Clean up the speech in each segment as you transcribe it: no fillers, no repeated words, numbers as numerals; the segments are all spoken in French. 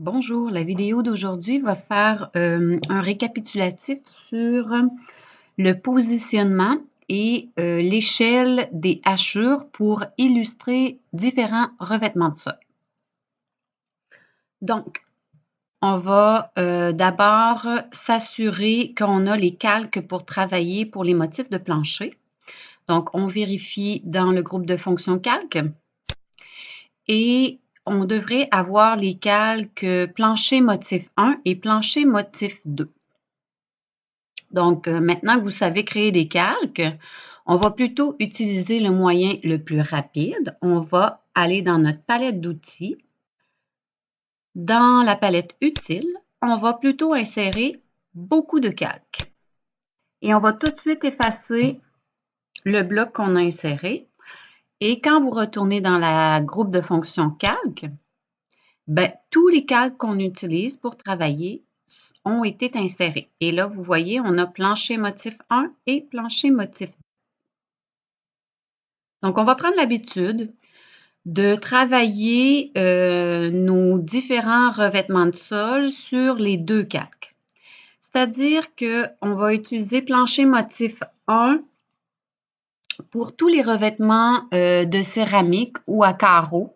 Bonjour, la vidéo d'aujourd'hui va faire un récapitulatif sur le positionnement et l'échelle des hachures pour illustrer différents revêtements de sol. Donc, on va d'abord s'assurer qu'on a les calques pour travailler pour les motifs de plancher. Donc, on vérifie dans le groupe de fonctions calque et on devrait avoir les calques plancher motif 1 et plancher motif 2. Donc, maintenant que vous savez créer des calques, on va plutôt utiliser le moyen le plus rapide. On va aller dans notre palette d'outils. Dans la palette utile, on va plutôt insérer beaucoup de calques. Et on va tout de suite effacer le bloc qu'on a inséré. Et quand vous retournez dans la groupe de fonctions calque, tous les calques qu'on utilise pour travailler ont été insérés. Et là, vous voyez, on a plancher motif 1 et plancher motif 2. Donc, on va prendre l'habitude de travailler nos différents revêtements de sol sur les deux calques. C'est-à-dire qu'on va utiliser plancher motif 1 pour tous les revêtements de céramique ou à carreaux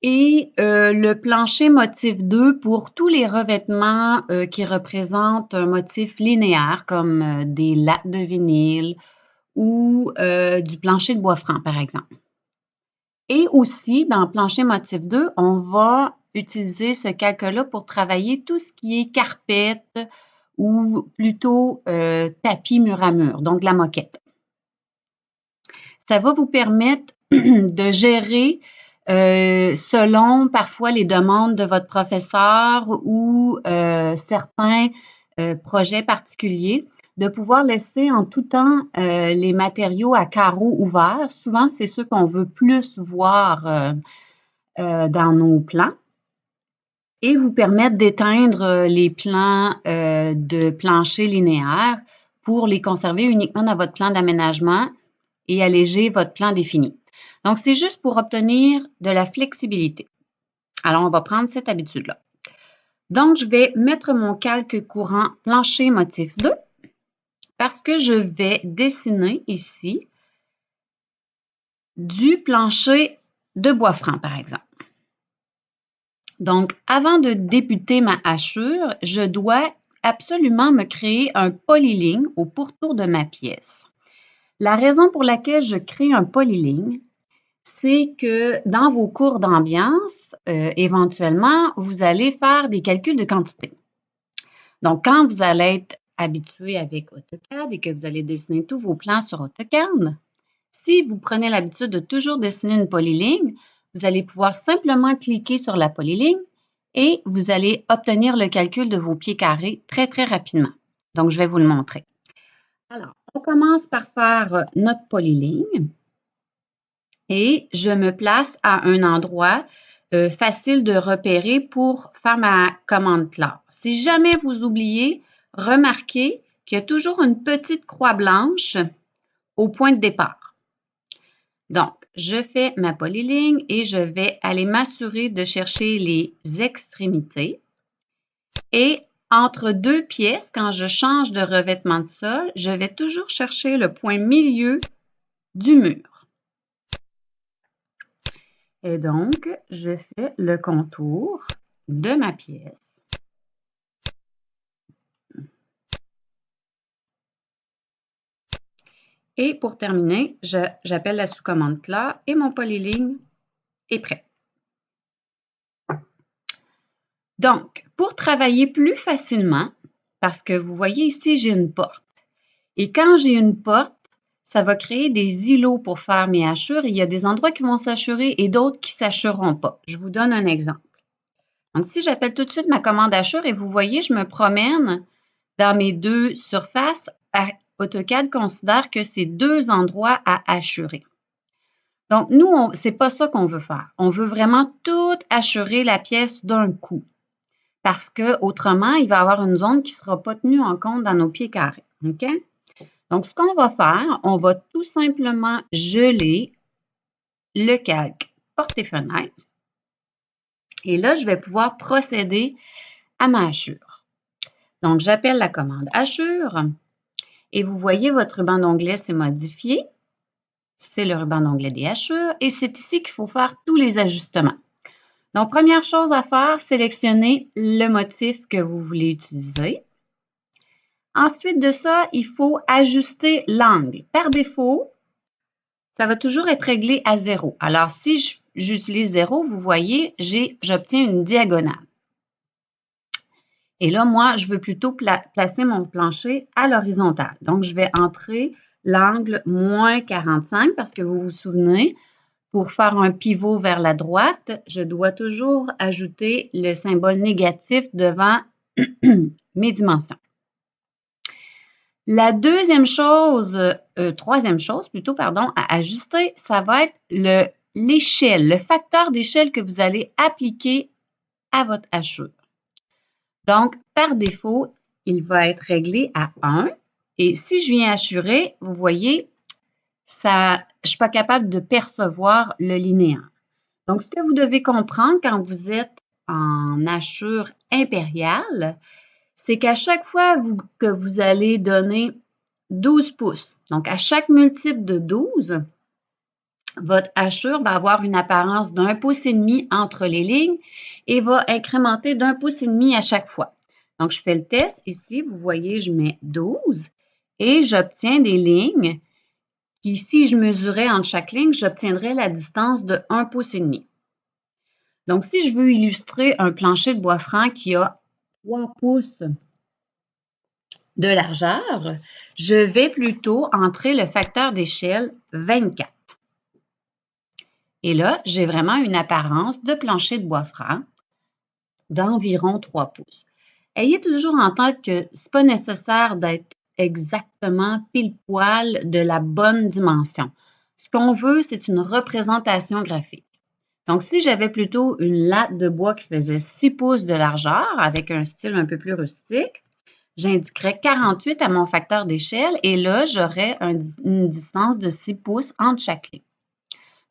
et le plancher motif 2 pour tous les revêtements qui représentent un motif linéaire comme des lattes de vinyle ou du plancher de bois franc, par exemple. Et aussi, dans plancher motif 2, on va utiliser ce calque-là pour travailler tout ce qui est carpette ou plutôt tapis mur à mur, donc la moquette. Ça va vous permettre de gérer selon parfois les demandes de votre professeur ou certains projets particuliers, de pouvoir laisser en tout temps les matériaux à carreaux ouverts. Souvent, c'est ceux qu'on veut plus voir dans nos plans et vous permettre d'éteindre les plans de plancher linéaire pour les conserver uniquement dans votre plan d'aménagement et alléger votre plan défini. Donc, c'est juste pour obtenir de la flexibilité. Alors, on va prendre cette habitude-là. Donc, je vais mettre mon calque courant plancher motif 2 parce que je vais dessiner ici du plancher de bois franc, par exemple. Donc, avant de débuter ma hachure, je dois absolument me créer un polyligne au pourtour de ma pièce. La raison pour laquelle je crée un polyligne, c'est que dans vos cours d'ambiance, éventuellement, vous allez faire des calculs de quantité. Donc, quand vous allez être habitué avec AutoCAD et que vous allez dessiner tous vos plans sur AutoCAD, si vous prenez l'habitude de toujours dessiner une polyligne, vous allez pouvoir simplement cliquer sur la polyligne et vous allez obtenir le calcul de vos pieds carrés très, très rapidement. Donc, je vais vous le montrer. Alors, on commence par faire notre polyligne et je me place à un endroit facile de repérer pour faire ma commande classe. Si jamais vous oubliez, remarquez qu'il y a toujours une petite croix blanche au point de départ. Donc, je fais ma polyligne et je vais aller m'assurer de chercher les extrémités. Et entre deux pièces, quand je change de revêtement de sol, je vais toujours chercher le point milieu du mur. Et donc, je fais le contour de ma pièce. Et pour terminer, j'appelle la sous-commande classe et mon polyligne est prêt. Donc, pour travailler plus facilement, parce que vous voyez ici, j'ai une porte. Et quand j'ai une porte, ça va créer des îlots pour faire mes hachures. Il y a des endroits qui vont s'hachurer et d'autres qui ne s'hachureront pas. Je vous donne un exemple. Donc, si j'appelle tout de suite ma commande hachure et vous voyez, je me promène dans mes deux surfaces, AutoCAD considère que c'est deux endroits à hachurer. Donc, nous, ce n'est pas ça qu'on veut faire. On veut vraiment tout hachurer la pièce d'un coup. Parce qu'autrement, il va y avoir une zone qui ne sera pas tenue en compte dans nos pieds carrés. OK? Donc, ce qu'on va faire, on va tout simplement geler le calque porte et fenêtre. Et là, je vais pouvoir procéder à ma hachure. Donc, j'appelle la commande hachure et vous voyez, votre ruban d'onglet s'est modifié. C'est le ruban d'onglet des hachures et c'est ici qu'il faut faire tous les ajustements. Donc, première chose à faire, sélectionnez le motif que vous voulez utiliser. Ensuite de ça, il faut ajuster l'angle. Par défaut, ça va toujours être réglé à 0. Alors, si j'utilise 0, vous voyez, j'obtiens une diagonale. Et là, moi, je veux plutôt placer mon plancher à l'horizontale. Donc, je vais entrer l'angle moins 45 parce que vous vous souvenez, pour faire un pivot vers la droite, je dois toujours ajouter le symbole négatif devant mes dimensions. La troisième chose plutôt, pardon, à ajuster, ça va être l'échelle, le facteur d'échelle que vous allez appliquer à votre hachure. Donc, par défaut, il va être réglé à 1. Et si je viens hachurer, vous voyez, je ne suis pas capable de percevoir le linéaire. Donc, ce que vous devez comprendre quand vous êtes en hachure impériale, c'est qu'à chaque fois que vous allez donner 12 pouces, donc à chaque multiple de 12, votre hachure va avoir une apparence d'1,5 pouce entre les lignes et va incrémenter d'1,5 pouce à chaque fois. Donc, je fais le test ici, vous voyez, je mets 12 et j'obtiens des lignes qui, si je mesurais entre chaque ligne, j'obtiendrais la distance de 1,5 pouce. Donc, si je veux illustrer un plancher de bois franc qui a 3 pouces de largeur, je vais plutôt entrer le facteur d'échelle 24. Et là, j'ai vraiment une apparence de plancher de bois franc d'environ 3 pouces. Ayez toujours en tête que ce n'est pas nécessaire d'être exactement pile poil de la bonne dimension. Ce qu'on veut, c'est une représentation graphique. Donc, si j'avais plutôt une latte de bois qui faisait 6 pouces de largeur avec un style un peu plus rustique, j'indiquerais 48 à mon facteur d'échelle et là, j'aurais une distance de 6 pouces entre chaque ligne.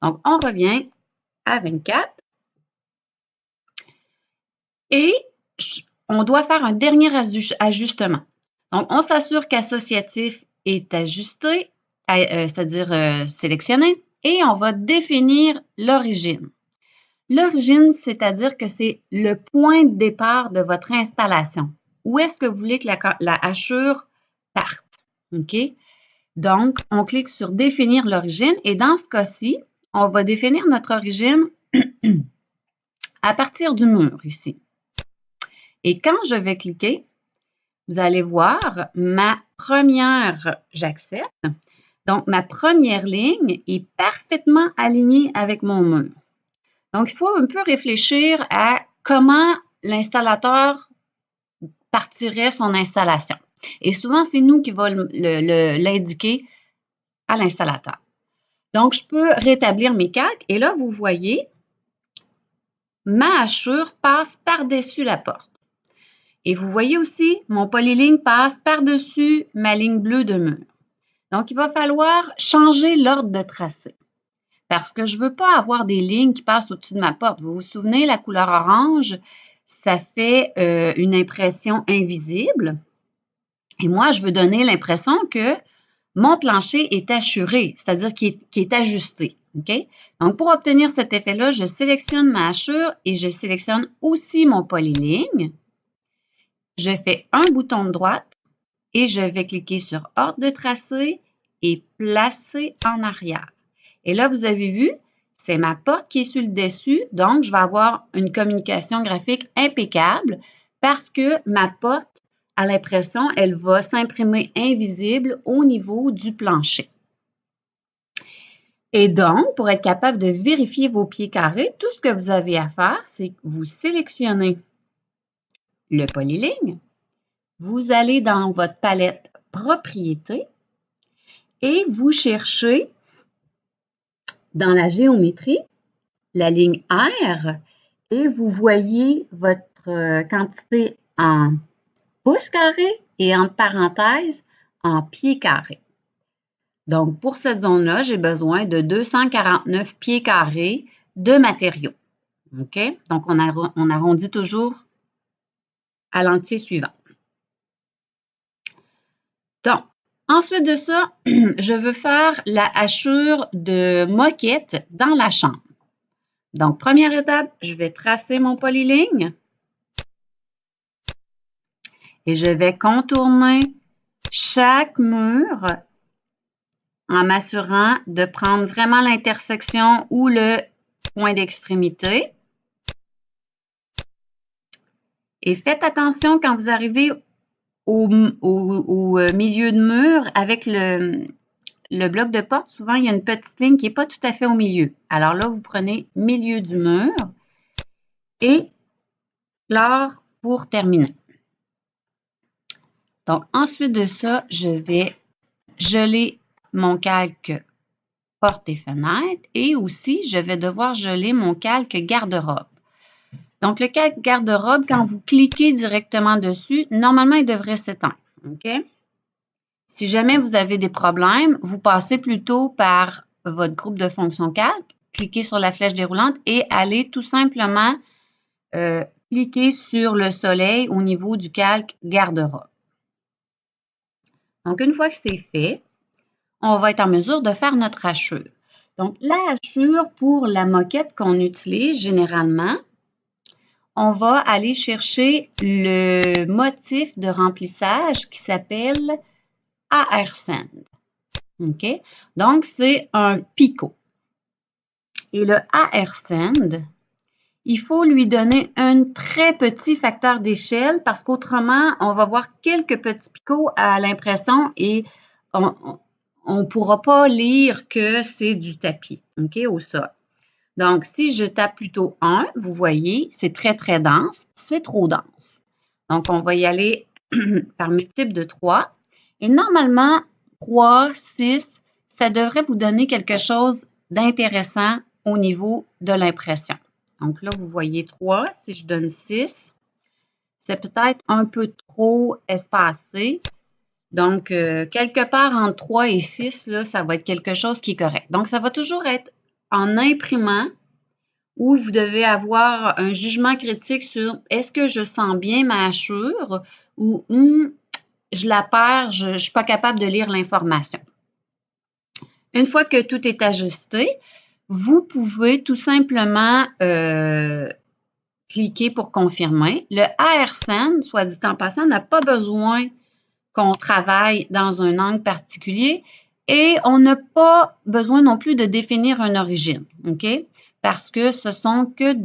Donc, on revient à 24 et on doit faire un dernier ajustement. Donc, on s'assure qu'associatif est ajusté, c'est-à-dire sélectionné, et on va définir l'origine. L'origine, c'est-à-dire que c'est le point de départ de votre installation. Où est-ce que vous voulez que la hachure parte? OK? Donc, on clique sur « Définir l'origine » et dans ce cas-ci, on va définir notre origine à partir du mur ici. Et quand je vais cliquer, vous allez voir j'accepte. Donc, ma première ligne est parfaitement alignée avec mon mur. Donc, il faut un peu réfléchir à comment l'installateur partirait son installation. Et souvent, c'est nous qui va l'indiquer à l'installateur. Donc, je peux rétablir mes calques et là, vous voyez, ma hachure passe par-dessus la porte. Et vous voyez aussi, mon polyligne passe par-dessus ma ligne bleue de mur. Donc, il va falloir changer l'ordre de tracé. Parce que je ne veux pas avoir des lignes qui passent au-dessus de ma porte. Vous vous souvenez, la couleur orange, ça fait une impression invisible. Et moi, je veux donner l'impression que mon plancher est hachuré, c'est-à-dire qu'il est ajusté. Okay? Donc, pour obtenir cet effet-là, je sélectionne ma hachure et je sélectionne aussi mon polyligne. Je fais un bouton de droite et je vais cliquer sur Ordre de tracé et Placer en arrière. Et là, vous avez vu, c'est ma porte qui est sur le dessus, donc je vais avoir une communication graphique impeccable parce que ma porte, à l'impression, elle va s'imprimer invisible au niveau du plancher. Et donc, pour être capable de vérifier vos pieds carrés, tout ce que vous avez à faire, c'est que vous sélectionnez le polyligne, vous allez dans votre palette Propriétés et vous cherchez dans la géométrie la ligne R et vous voyez votre quantité en pouces carrés et entre parenthèses en pieds carrés. Donc, pour cette zone-là, j'ai besoin de 249 pieds carrés de matériaux. OK? Donc, on arrondit toujours à l'entier suivant. Donc, ensuite de ça, je veux faire la hachure de moquette dans la chambre. Donc, première étape, je vais tracer mon polyligne et je vais contourner chaque mur en m'assurant de prendre vraiment l'intersection ou le point d'extrémité. Et faites attention quand vous arrivez au milieu de mur avec le bloc de porte. Souvent, il y a une petite ligne qui n'est pas tout à fait au milieu. Alors là, vous prenez milieu du mur et clore pour terminer. Donc, ensuite de ça, je vais geler mon calque porte et fenêtre et aussi, je vais devoir geler mon calque garde-robe. Donc, le calque garde-robe, quand vous cliquez directement dessus, normalement, il devrait s'éteindre. OK? Si jamais vous avez des problèmes, vous passez plutôt par votre groupe de fonctions calque, cliquez sur la flèche déroulante et allez tout simplement cliquer sur le soleil au niveau du calque garde-robe. Donc, une fois que c'est fait, on va être en mesure de faire notre hachure. Donc, la hachure pour la moquette qu'on utilise généralement, on va aller chercher le motif de remplissage qui s'appelle AR Sand. OK? Donc, c'est un picot. Et le AR Sand, il faut lui donner un très petit facteur d'échelle parce qu'autrement, on va voir quelques petits picots à l'impression et on ne pourra pas lire que c'est du tapis, OK, au sol. Donc, si je tape plutôt 1, vous voyez, c'est très, très dense. C'est trop dense. Donc, on va y aller par multiple de 3. Et normalement, 3, 6, ça devrait vous donner quelque chose d'intéressant au niveau de l'impression. Donc là, vous voyez 3. Si je donne 6, c'est peut-être un peu trop espacé. Donc, quelque part entre 3 et 6, là, ça va être quelque chose qui est correct. Donc, ça va toujours être en imprimant où vous devez avoir un jugement critique sur est-ce que je sens bien ma hachure ou je la perds, je ne suis pas capable de lire l'information. Une fois que tout est ajusté, vous pouvez tout simplement cliquer pour confirmer. Le AR Sand, soit dit en passant, n'a pas besoin qu'on travaille dans un angle particulier et on n'a pas besoin non plus de définir une origine, OK? Parce que ce sont que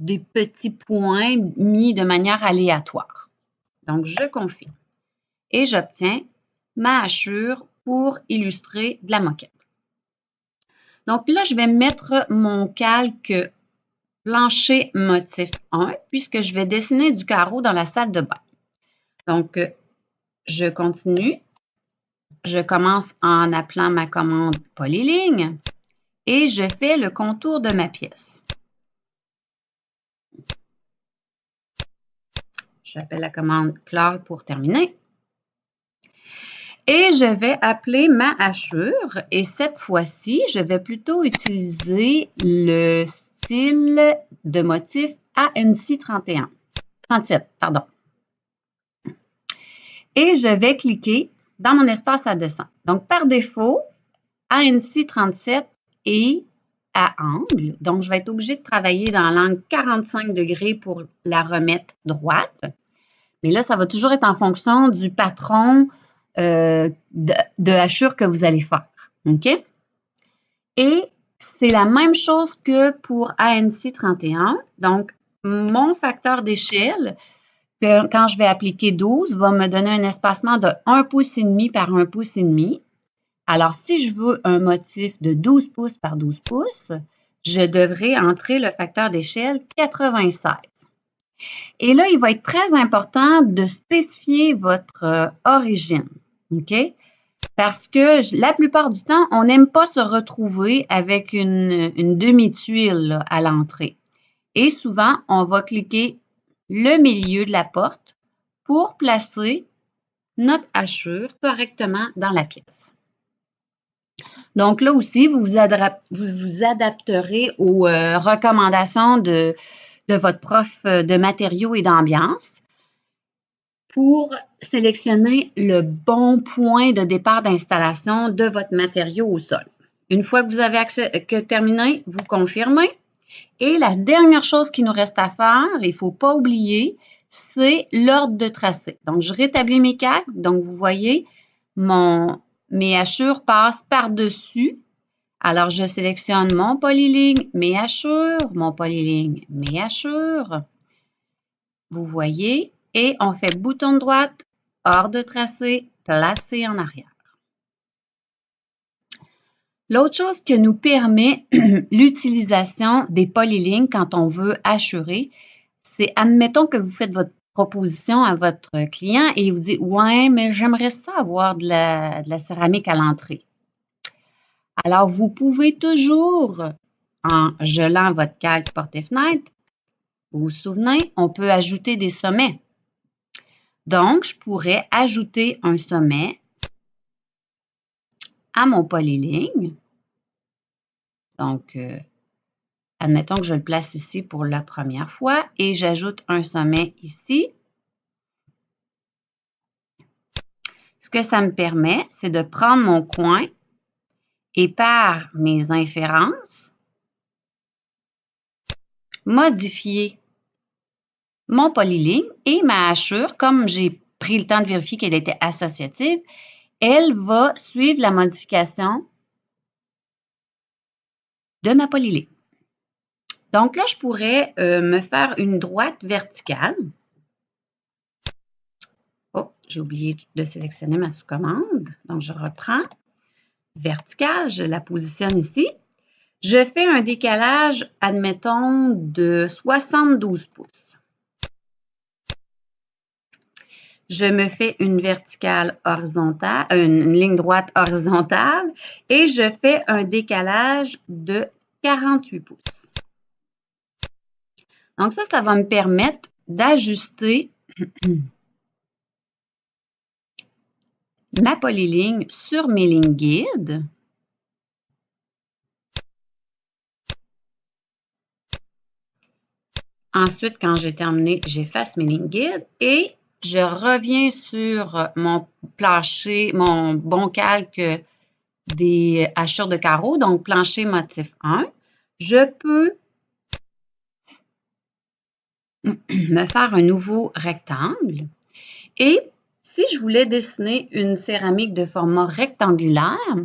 des petits points mis de manière aléatoire. Donc, je confirme et j'obtiens ma hachure pour illustrer de la moquette. Donc là, je vais mettre mon calque plancher motif 1 puisque je vais dessiner du carreau dans la salle de bain. Donc, je continue. Je commence en appelant ma commande polyligne et je fais le contour de ma pièce. J'appelle la commande clore pour terminer. Et je vais appeler ma hachure et cette fois-ci, je vais plutôt utiliser le style de motif ANC 31. 37, pardon. Et je vais cliquer dans mon espace à dessin. Donc, par défaut, ANC 37 est à angle. Donc, je vais être obligée de travailler dans l'angle 45 degrés pour la remettre droite. Mais là, ça va toujours être en fonction du patron de hachure que vous allez faire. OK? Et c'est la même chose que pour ANC 31. Donc, mon facteur d'échelle, quand je vais appliquer 12, va me donner un espacement de 1,5 pouce par 1,5 pouce. Alors, si je veux un motif de 12 pouces par 12 pouces, je devrais entrer le facteur d'échelle 96. Et là, il va être très important de spécifier votre origine, OK? Parce que la plupart du temps, on n'aime pas se retrouver avec une demi-tuile à l'entrée. Et souvent, on va cliquer le milieu de la porte pour placer notre hachure correctement dans la pièce. Donc là aussi, vous vous adapterez aux recommandations de votre prof de matériaux et d'ambiance pour sélectionner le bon point de départ d'installation de votre matériau au sol. Une fois que vous avez terminé, vous confirmez. Et la dernière chose qui nous reste à faire, il ne faut pas oublier, c'est l'ordre de tracé. Donc, je rétablis mes calques. Donc, vous voyez, mes hachures passent par-dessus. Alors, je sélectionne mon polyligne, mes hachures, mon polyligne, mes hachures. Vous voyez, et on fait bouton de droite, ordre de tracé, placer en arrière. L'autre chose que nous permet l'utilisation des polylignes quand on veut hachurer, c'est admettons que vous faites votre proposition à votre client et il vous dit « Ouais, mais j'aimerais ça avoir de la céramique à l'entrée. » Alors, vous pouvez toujours, en gelant votre calque porte et fenêtre, vous vous souvenez, on peut ajouter des sommets. Donc, je pourrais ajouter un sommet à mon polyligne. Donc, admettons que je le place ici pour la première fois et j'ajoute un sommet ici. Ce que ça me permet, c'est de prendre mon coin et par mes inférences, modifier mon polyligne et ma hachure, comme j'ai pris le temps de vérifier qu'elle était associative, elle va suivre la modification de ma polyligne. Donc là, je pourrais me faire une droite verticale. Oh, j'ai oublié de sélectionner ma sous-commande. Donc, je reprends. Verticale, je la positionne ici. Je fais un décalage, admettons, de 72 pouces. Je me fais une verticale horizontale, une ligne droite horizontale et je fais un décalage de 48 pouces. Donc ça va me permettre d'ajuster ma polyligne sur mes lignes guides. Ensuite, quand j'ai terminé, j'efface mes lignes guides et je reviens sur mon plancher, mon bon calque des hachures de carreaux, donc plancher motif 1. Je peux me faire un nouveau rectangle et si je voulais dessiner une céramique de format rectangulaire,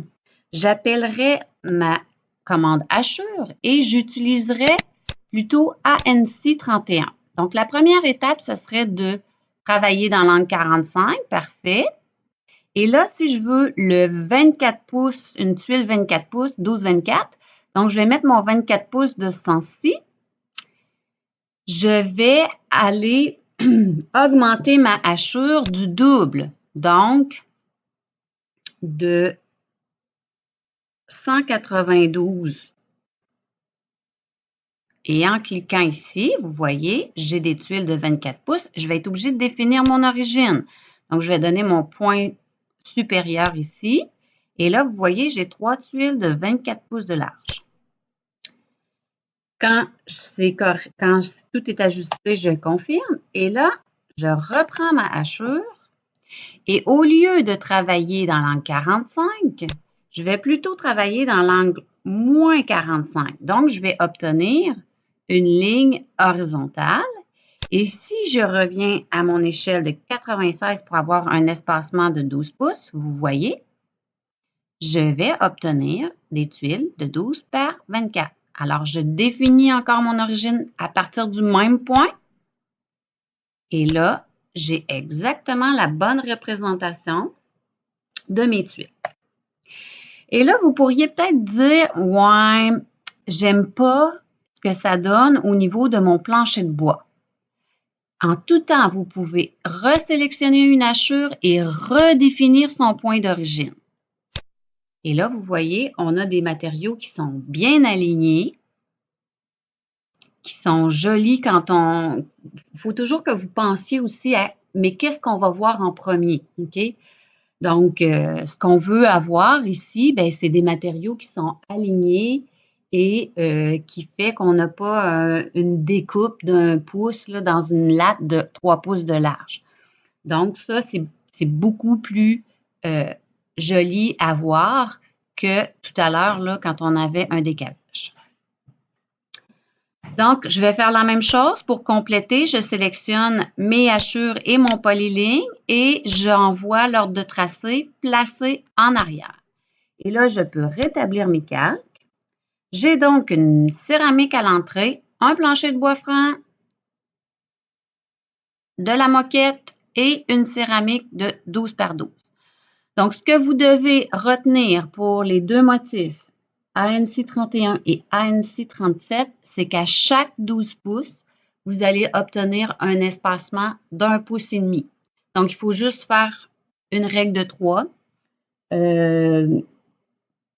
j'appellerais ma commande hachure et j'utiliserais plutôt ANC 31. Donc, la première étape, ce serait de travailler dans l'angle 45, parfait. Et là, si je veux le 24 pouces, une tuile 24 pouces, 12-24, donc je vais mettre mon 24 pouces de ce sens-ci. Je vais aller augmenter ma hachure du double, donc de 192. Et en cliquant ici, vous voyez, j'ai des tuiles de 24 pouces. Je vais être obligée de définir mon origine. Donc, je vais donner mon point supérieur ici. Et là, vous voyez, j'ai 3 tuiles de 24 pouces de large. Quand tout est ajusté, je confirme. Et là, je reprends ma hachure. Et au lieu de travailler dans l'angle 45, je vais plutôt travailler dans l'angle moins 45. Donc, je vais obtenir une ligne horizontale. Et si je reviens à mon échelle de 96 pour avoir un espacement de 12 pouces, vous voyez, je vais obtenir des tuiles de 12 par 24. Alors, je définis encore mon origine à partir du même point. Et là, j'ai exactement la bonne représentation de mes tuiles. Et là, vous pourriez peut-être dire, ouais, j'aime pas ce que ça donne au niveau de mon plancher de bois. En tout temps, vous pouvez resélectionner une hachure et redéfinir son point d'origine. Et là, vous voyez, on a des matériaux qui sont bien alignés, qui sont jolis quand on... Il faut toujours que vous pensiez aussi à, mais qu'est-ce qu'on va voir en premier, OK? Donc, ce qu'on veut avoir ici, ben, c'est des matériaux qui sont alignés et qui fait qu'on n'a pas une découpe d'1 pouce là, dans une latte de 3 pouces de large. Donc, ça, c'est beaucoup plus joli à voir que tout à l'heure, là, quand on avait un décalage. Donc, je vais faire la même chose pour compléter. Je sélectionne mes hachures et mon polyligne et j'envoie l'ordre de tracé placé en arrière. Et là, je peux rétablir mes calques. J'ai donc une céramique à l'entrée, un plancher de bois franc, de la moquette et une céramique de 12 par 12. Donc, ce que vous devez retenir pour les deux motifs, ANC 31 et ANC 37, c'est qu'à chaque 12 pouces, vous allez obtenir un espacement d'1 pouce et demi. Donc, il faut juste faire une règle de 3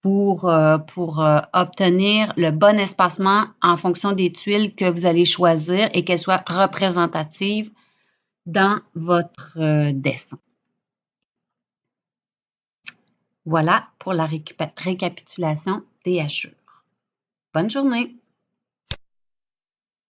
pour obtenir le bon espacement en fonction des tuiles que vous allez choisir et qu'elles soient représentatives dans votre dessin. Voilà pour la récapitulation des hachures. Bonne journée!